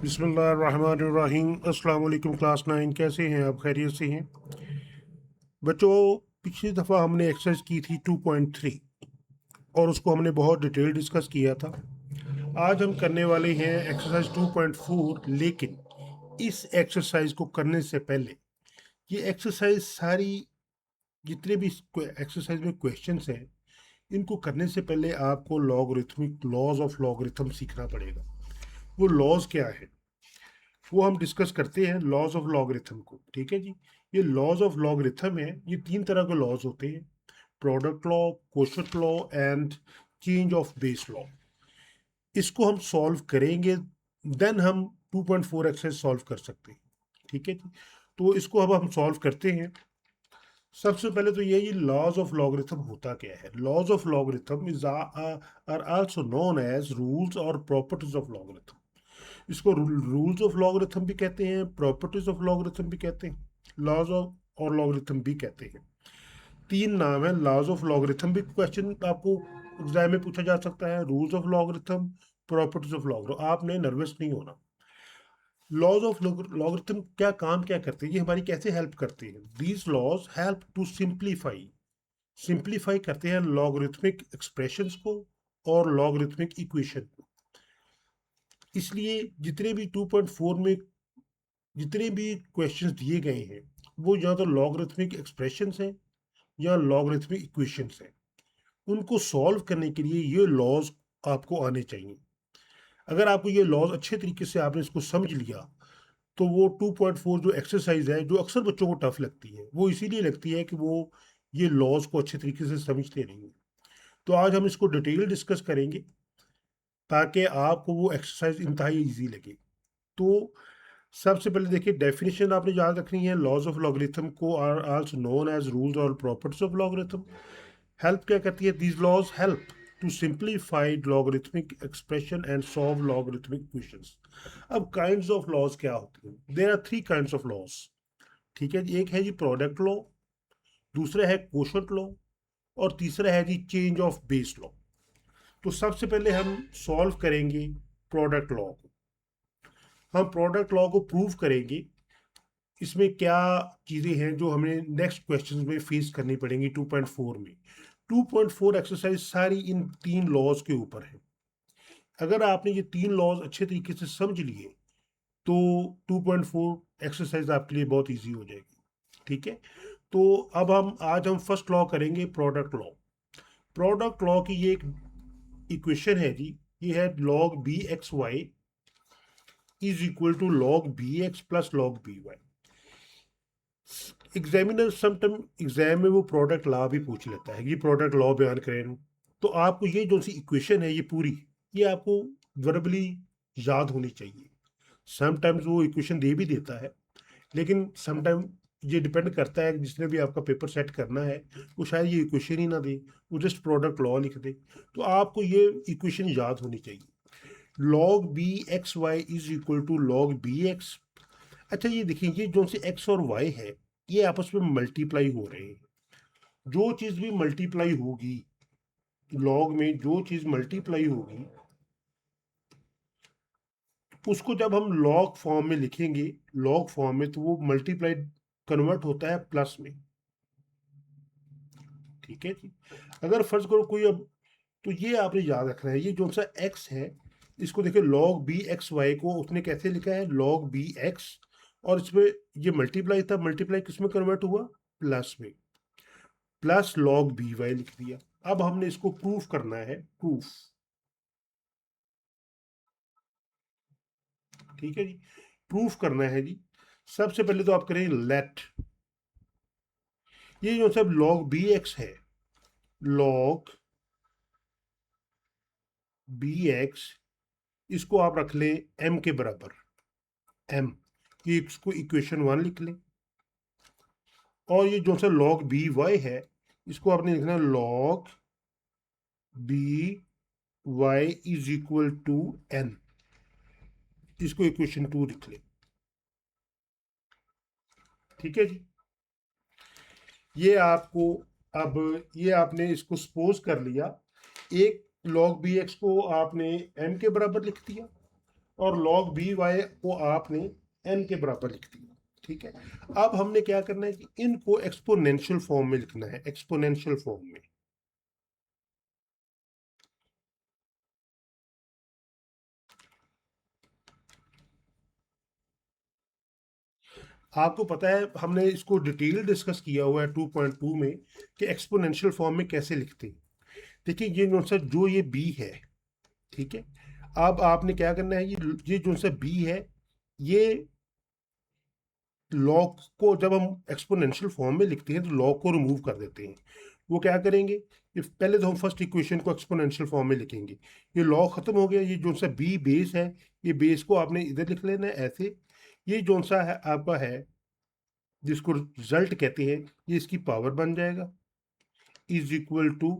बिस्मिल्लाहिर्रहमानिर्रहीम। अस्सलाम वालेकुम क्लास 9, कैसे हैं आप? खैरियत से हैं बच्चों? पिछली दफ़ा हमने एक्सरसाइज की थी 2.3 और उसको हमने बहुत डिटेल डिस्कस किया था। आज हम करने वाले हैं एक्सरसाइज 2.4, लेकिन इस एक्सरसाइज को करने से पहले ये एक्सरसाइज सारी जितने भी एक्सरसाइज में क्वेश्चंस हैं, इनको करने से पहले आपको लॉगरिथमिक लॉज ऑफ लॉगरिथम सीखना पड़ेगा। वो लॉज क्या है वो हम डिस्कस करते हैं, लॉज ऑफ लॉगरिथम को। ठीक है जी। ये लॉज ऑफ लॉगरिथम है, ये तीन तरह के लॉज होते हैं: product law, quotient law and change of base law. इसको हम सॉल्व करेंगे, देन हम 2.4 एक्सरसाइज सॉल्व कर सकते हैं। ठीक है जी। तो इसको अब हम सॉल्व करते हैं। सबसे पहले तो ये लॉज ऑफ लॉगरिथम होता क्या है। Laws of logarithm is are also known as rules और प्रॉपर्टीज ऑफ लॉगरिथम। इसको रूल्स ऑफ लॉगरिथम भी कहते हैं, प्रॉपर्टीज ऑफ लॉगरिथम भी कहते हैं, लॉज ऑफ और लॉगरिथम भी कहते हैं। तीन नाम है। लॉज ऑफ लॉगरिथम भी क्वेश्चन आपको एग्जाम में पूछा जा सकता है, rules of logarithm, properties of logarithm. आपने नर्वस नहीं होना। लॉज ऑफ लॉगरिथम क्या काम क्या करते हैं, ये हमारी कैसे हेल्प करते हैं? These laws help to simplify, simplify करते हैं लॉगरिथमिक एक्सप्रेशंस को और लॉगरिथमिक इक्वेशन को। इसलिए जितने भी 2.4 में जितने भी क्वेश्चंस दिए गए हैं, वो या तो लॉगरिथमिक एक्सप्रेशंस हैं या लॉगरिथमिक इक्वेशंस हैं। उनको सॉल्व करने के लिए ये लॉज आपको आने चाहिए। अगर आपको ये लॉज अच्छे तरीके से आपने इसको समझ लिया, तो वो 2.4 जो एक्सरसाइज है, जो अक्सर बच्चों को टफ लगती है, वो इसीलिए लगती है कि वो ये लॉज को अच्छे तरीके से समझते नहीं हैं। तो आज हम इसको डिटेल डिस्कस करेंगे ताकि आपको वो एक्सरसाइज इंतहाई ईजी लगे। तो सबसे पहले देखिए, डेफिनेशन आपने याद रखनी है। लॉज ऑफ लॉगरिथम को are also known as rules और प्रॉपर्टीज ऑफ लॉगरिथम। हेल्प क्या करती है? These laws help to simplify logarithmic expression and solve logarithmic equations. अब काइंड्स ऑफ लॉज क्या होती हैं? There are three kinds of laws. ठीक है जी। एक है जी प्रोडक्ट लॉ, दूसरा है कोशेंट लॉ और तीसरा है जी चेंज ऑफ बेस लॉ। तो सबसे पहले हम सॉल्व करेंगे प्रोडक्ट लॉ को। हम प्रोडक्ट लॉ को प्रूव करेंगे। इसमें क्या चीज़ें हैं जो हमें नेक्स्ट क्वेश्चन में फेस करनी पड़ेंगी 2.4 में। 2.4 एक्सरसाइज सारी इन तीन लॉज के ऊपर है। अगर आपने ये तीन लॉज अच्छे तरीके से समझ लिए, तो 2.4 एक्सरसाइज आपके लिए बहुत इजी हो जाएगी। ठीक है। तो अब आज हम फर्स्ट लॉ करेंगे, प्रोडक्ट लॉ। प्रोडक्ट लॉ की ये एक इक्वेशन है जी। ये है log B X Y is equal to log B X plus log B Y. Examiner sometime exam में वो प्रोडक्ट लॉ भी पूछ लेता है कि प्रोडक्ट लॉ बयान करें। तो आपको ये जो सी इक्वेशन है ये पूरी, ये आपको वर्बली याद होनी चाहिए। समटाइम्स वो इक्वेशन दे भी देता है, लेकिन समटाइम ये डिपेंड करता है जिसने भी आपका पेपर सेट करना है, वो शायद ये इक्वेशन ही ना दे, वो जस्ट प्रोडक्ट लॉ लिख दे। तो आपको ये इक्वेशन याद होनी चाहिए। log B X Y is equal to log B X. अच्छा, ये देखिए, ये जो से एक्स और वाई है, ये आपस में मल्टीप्लाई हो रहे हैं। जो चीज भी मल्टीप्लाई होगी, लॉग में जो चीज मल्टीप्लाई होगी, उसको जब हम लॉग फॉर्म में लिखेंगे, लॉग फॉर्म में, तो वो मल्टीप्लाई कन्वर्ट होता है प्लस में। ठीक है जी। अगर फर्ज करो कोई, अब तो ये आपने याद रखना है, ये जो सा एक्स है, इसको देखिए, log बी एक्स वाई को उसने कैसे लिखा है? log बी एक्स, और इसमें ये मल्टीप्लाई था, मल्टीप्लाई किसमें कन्वर्ट हुआ? प्लस में। प्लस log बी वाई लिख दिया। अब हमने इसको प्रूफ करना है, प्रूफ। ठीक है जी। प्रूफ करना है जी। सबसे पहले तो आप करें लेट, ये जो सब log बी एक्स है, log बी एक्स, इसको आप रख लें m के बराबर, m। ये इसको इक्वेशन 1 लिख लें। और ये जो सा log बी वाई है, इसको आपने लिखना log B Y is equal to n। इसको इक्वेशन 2 लिख लें। ठीक है जी। ये आपको, अब ये आपने इसको सपोज कर लिया, एक log बी एक्स को आपने m के बराबर लिख दिया, और log बी वाई को आपने n के बराबर लिख दिया। ठीक है, अब हमने क्या करना है कि इनको एक्सपोनेंशियल फॉर्म में लिखना है, एक्सपोनेंशियल फॉर्म में। आपको पता है हमने इसको डिटेल डिस्कस किया हुआ है 2.2 में कि एक्सपोनेंशियल फॉर्म में कैसे लिखते हैं। देखिए ये जो ये बी है, ठीक है, अब आपने क्या करना है, ये जो सा बी है, ये लॉग को जब हम एक्सपोनेंशियल फॉर्म में लिखते हैं तो लॉग को रिमूव कर देते हैं। वो क्या करेंगे, इफ पहले तो हम फर्स्ट इक्वेशन को एक्सपोनेंशियल फॉर्म में लिखेंगे, ये लॉग खत्म हो गया, ये जो सा बी बेस है, ये बेस को आपने इधर लिख लेना है ऐसे। ये जो सा है आपका है जिसको रिजल्ट कहते हैं, ये इसकी पावर बन जाएगा इज इक्वल टू,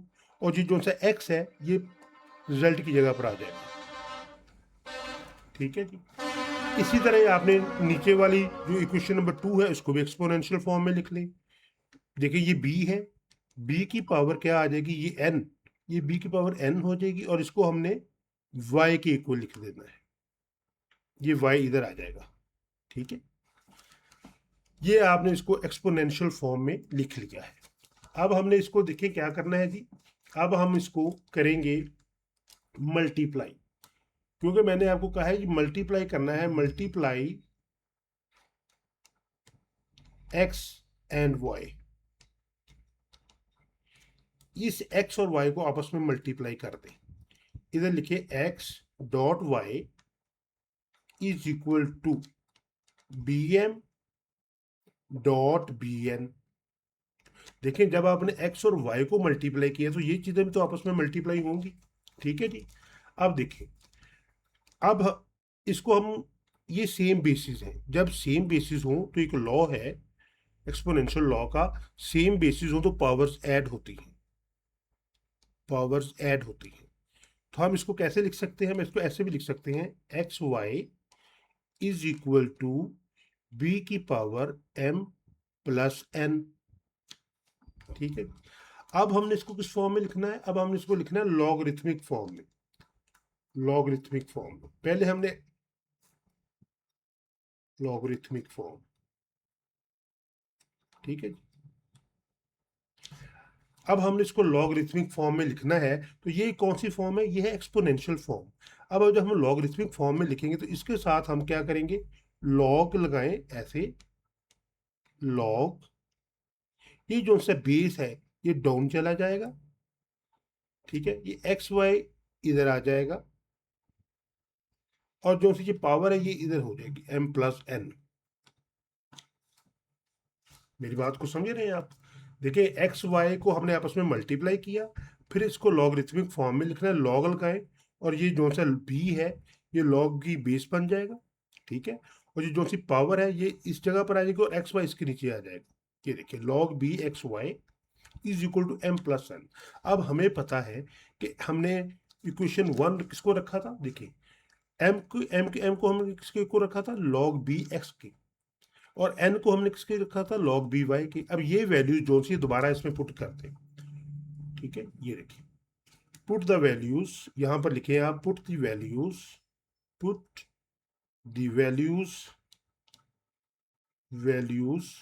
और ये जो सा एक्स है ये रिजल्ट की जगह पर आ जाएगा। ठीक है जी, इसी तरह आपने नीचे वाली जो इक्वेशन नंबर 2 है इसको भी एक्सपोनेंशियल फॉर्म में लिख लें। देखिए ये b है, b की पावर क्या आ जाएगी, ये n, ये b की पावर n हो जाएगी, और इसको हमने y के इक्वल लिख देना है, ये y इधर आ जाएगा। ठीक है, ये आपने इसको एक्सपोनेंशियल फॉर्म में लिख लिया है। अब हमने इसको देखिए क्या करना है जी, अब हम इसको करेंगे मल्टीप्लाई, क्योंकि मैंने आपको कहा है कि मल्टीप्लाई करना है, मल्टीप्लाई x एंड y, इस x और y को आपस में मल्टीप्लाई कर दें। इधर लिखे x dot y is equal to B M dot B N. देखें जब आपने x और y को मल्टीप्लाई किया तो ये चीजें भी तो आपस में मल्टीप्लाई होंगी। ठीक है जी, अब देखिए, अब इसको हम, ये सेम बेसिस है, जब सेम बेसिस हो तो एक लॉ है एक्सपोनेंशियल लॉ का, सेम बेसिस हो तो पावर्स ऐड होती हैं, पावर्स ऐड होती हैं। तो हम इसको कैसे लिख सकते हैं, हम इसको ऐसे भी लिख सकते हैं, X Y is equal to B की पावर m प्लस n। ठीक है, अब हमने इसको किस फॉर्म में लिखना है, अब हमने इसको लिखना है लॉगरिथमिक फॉर्म में, लॉगरिथमिक फॉर्म में। पहले हमने लॉगरिथमिक फॉर्म, ठीक है जी, अब हमने इसको लॉगरिथमिक फॉर्म में लिखना है, तो ये कौन सी फॉर्म है, ये है एक्सपोनेंशियल फॉर्म। अब जब हम लॉगरिथमिक फॉर्म में लिखेंगे तो इसके साथ हम क्या करेंगे, लॉग लगाएं ऐसे, लॉग, ये जो सा बेस है ये डाउन चला जाएगा। ठीक है, ये एक्स वाई इधर आ जाएगा, और जो सी ये पावर है ये इधर हो जाएगी m प्लस n। मेरी बात को समझ रहे हैं आप? देखिए एक्स वाई को हमने आपस में मल्टीप्लाई किया, फिर इसको लॉगरिथमिक फॉर्म में लिखना है, लॉग लगाएं, और ये जो सा b है ये लॉग की बेस बन जाएगा। ठीक है, और ये जो सी पावर है ये इस जगह पर आ जाएगी और एक्स वाई इसके नीचे आ जाएगा। ये देखिए log B X Y is equal to m plus n। अब हमें पता है कि हमने इक्वेशन 1 किसको रखा था, देखिए m को हमने किसके को रखा था, लॉग बी एक्स की, और n को हमने किसके रखा था, लॉग बी वाई की। अब ये वैल्यू जो सी दोबारा इसमें पुट करते हैं। ठीक है, ये देखिए पुट द वैल्यूज, यहां पर लिखे आप put the values, put the values, values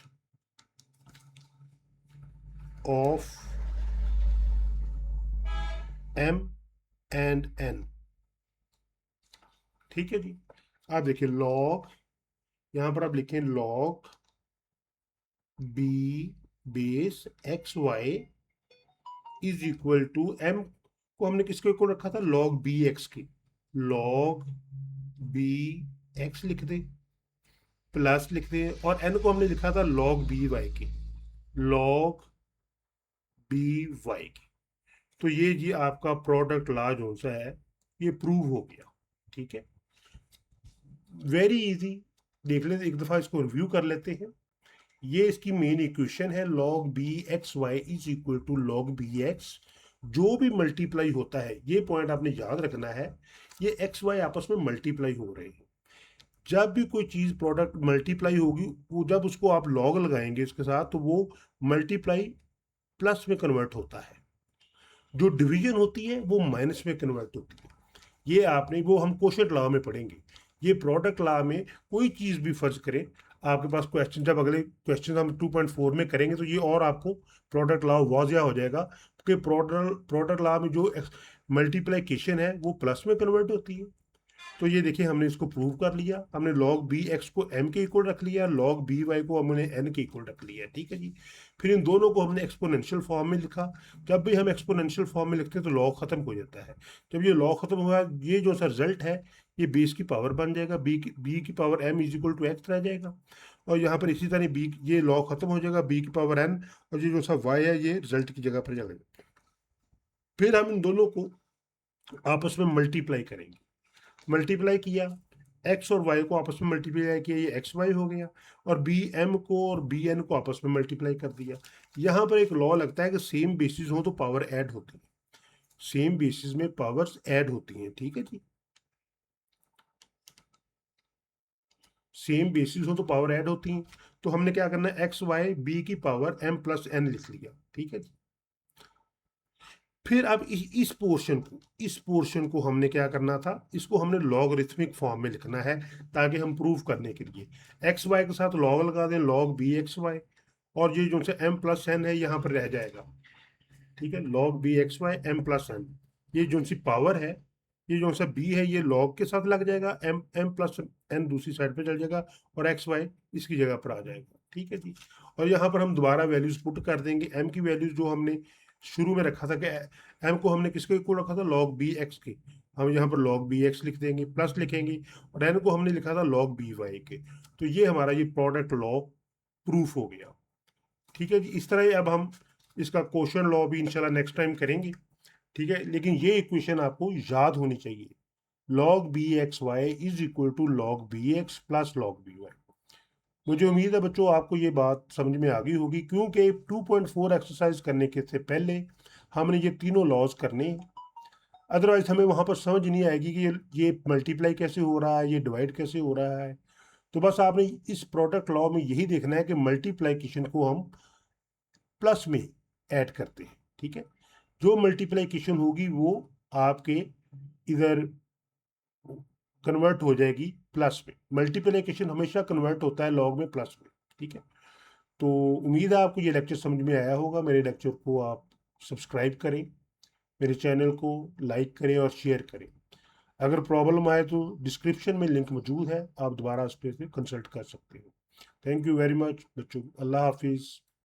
of m and n। ठीक है जी, आप देखिए लॉग, यहां पर आप लिखें log B base X Y is equal to m को हमने किसके इक्वल रखा था, लॉग बी एक्स की, लॉग बी एक्स लिख दे, प्लस लिख दे, और n को हमने लिखा था लॉग बी वाई की, लॉग बी वाई की। तो ये जी आपका प्रोडक्ट लॉ जो सा है ये प्रूव हो गया। ठीक है, वेरी इजी, देख लेते एक दफा इसको रिव्यू कर लेते हैं। ये इसकी मेन इक्वेशन है, log b x y is equal to log b x। जो भी मल्टीप्लाई होता है, ये पॉइंट आपने याद रखना है, ये x y आपस में मल्टीप्लाई हो रहे हैं। जब भी कोई चीज प्रोडक्ट मल्टीप्लाई होगी, वो जब उसको आप लॉग लगाएंगे इसके साथ तो वो मल्टीप्लाई प्लस में कन्वर्ट होता है, जो डिवीजन होती है वो माइनस में कन्वर्ट होती है। ये आपने, वो हम कोशेंट लॉ में पढ़ेंगे ये प्रोडक्ट लॉ में कोई चीज़ भी फर्ज करें, आपके पास क्वेश्चन, जब अगले क्वेश्चन हम 2.4 में करेंगे तो ये और आपको प्रोडक्ट लॉ वाज़िया हो जाएगा, क्योंकि प्रोडक्ट लॉ में जो मल्टीप्लिकेशन है वो प्लस में कन्वर्ट होती है। तो ये देखिए हमने इसको प्रूव कर लिया, हमने log बी एक्स को m के इक्वल रख लिया, log बी वाई को हमने n के इक्वल रख लिया, ठीक है जी। फिर इन दोनों को हमने एक्सपोनेंशियल फॉर्म में लिखा। जब भी हम एक्सपोनेंशियल फॉर्म में लिखते हैं तो log खत्म हो जाता है। जब ये log खत्म हुआ, ये जो सा रिजल्ट है ये बेस की पावर बन जाएगा, b की power m is equal to X रह जाएगा। और यहाँ पर इसी तरह b, ये log खत्म हो जाएगा, b की पावर n, और ये जो सा y है ये रिजल्ट की जगह पर जाएगा। फिर हम इन दोनों को आपस में मल्टीप्लाई करेंगे। मल्टीप्लाई किया, एक्स और वाई को आपस में मल्टीप्लाई किया, ये एक्स वाई हो गया, और बी एम को और बी एन को आपस में मल्टीप्लाई कर दिया। यहाँ पर एक लॉ लगता है कि सेम बेसिस हो तो पावर ऐड होती है, सेम बेसिस में पावर्स ऐड होती हैं, ठीक है जी। सेम बेसिस हो तो पावर ऐड होती हैं, तो हमने क्या करना है, एक्स वाई बी की पावर एम प्लस एन लिख लिया, ठीक है जी। फिर अब इस पोर्शन को हमने क्या करना था, इसको हमने लॉगरिथमिक फॉर्म में लिखना है, ताकि हम प्रूव करने के लिए एक्स वाई के साथ लॉग लगा दें, लॉग बी एक्स वाई, और ये जो से एम प्लस एन है यहाँ पर रह जाएगा, ठीक है। Log B X Y M plus N, ये जो सी पावर है, ये जो सा बी है ये लॉग के साथ लग जाएगा, एम एम प्लस एन दूसरी साइड पे चल जाएगा, और एक्स वाई इसकी जगह पर आ जाएगा, ठीक है जी। और यहाँ पर हम दोबारा वैल्यूज पुट कर देंगे। एम की वैल्यूज जो हमने शुरू में रखा था कि एम को हमने किसके इक्वल रखा था, लॉग बी एक्स के, हम यहाँ पर लॉग बी एक्स लिख देंगे, प्लस लिखेंगे, और एन को हमने लिखा था लॉग बी वाई के। तो ये हमारा ये प्रोडक्ट लॉ प्रूफ हो गया, ठीक है जी। इस तरह अब हम इसका क्वेश्चन लॉ भी इंशाल्लाह नेक्स्ट टाइम करेंगे, ठीक है। लेकिन ये इक्वेशन आपको याद होनी चाहिए, log B X Y is equal to log B X plus log B Y. मुझे उम्मीद है बच्चों आपको ये बात समझ में आ गई होगी, क्योंकि 2.4 एक्सरसाइज करने के से पहले हमने ये तीनों लॉज करने, अदरवाइज हमें वहाँ पर समझ नहीं आएगी कि ये मल्टीप्लाई कैसे हो रहा है, ये डिवाइड कैसे हो रहा है। तो बस आपने इस प्रोडक्ट लॉ में यही देखना है कि मल्टीप्लाइकेशन को हम प्लस में ऐड करते हैं, ठीक है। जो मल्टीप्लाइकेशन होगी वो आपके इधर कन्वर्ट हो जाएगी प्लस में। मल्टीप्लिकेशन हमेशा कन्वर्ट होता है लॉग में प्लस में, ठीक है। तो उम्मीद है आपको ये लेक्चर समझ में आया होगा। मेरे लेक्चर को आप सब्सक्राइब करें, मेरे चैनल को लाइक करें और शेयर करें। अगर प्रॉब्लम आए तो डिस्क्रिप्शन में लिंक मौजूद है, आप दोबारा उस पर कंसल्ट कर सकते हो। थैंक यू वेरी मच बच्चों, अल्लाह हाफिज़।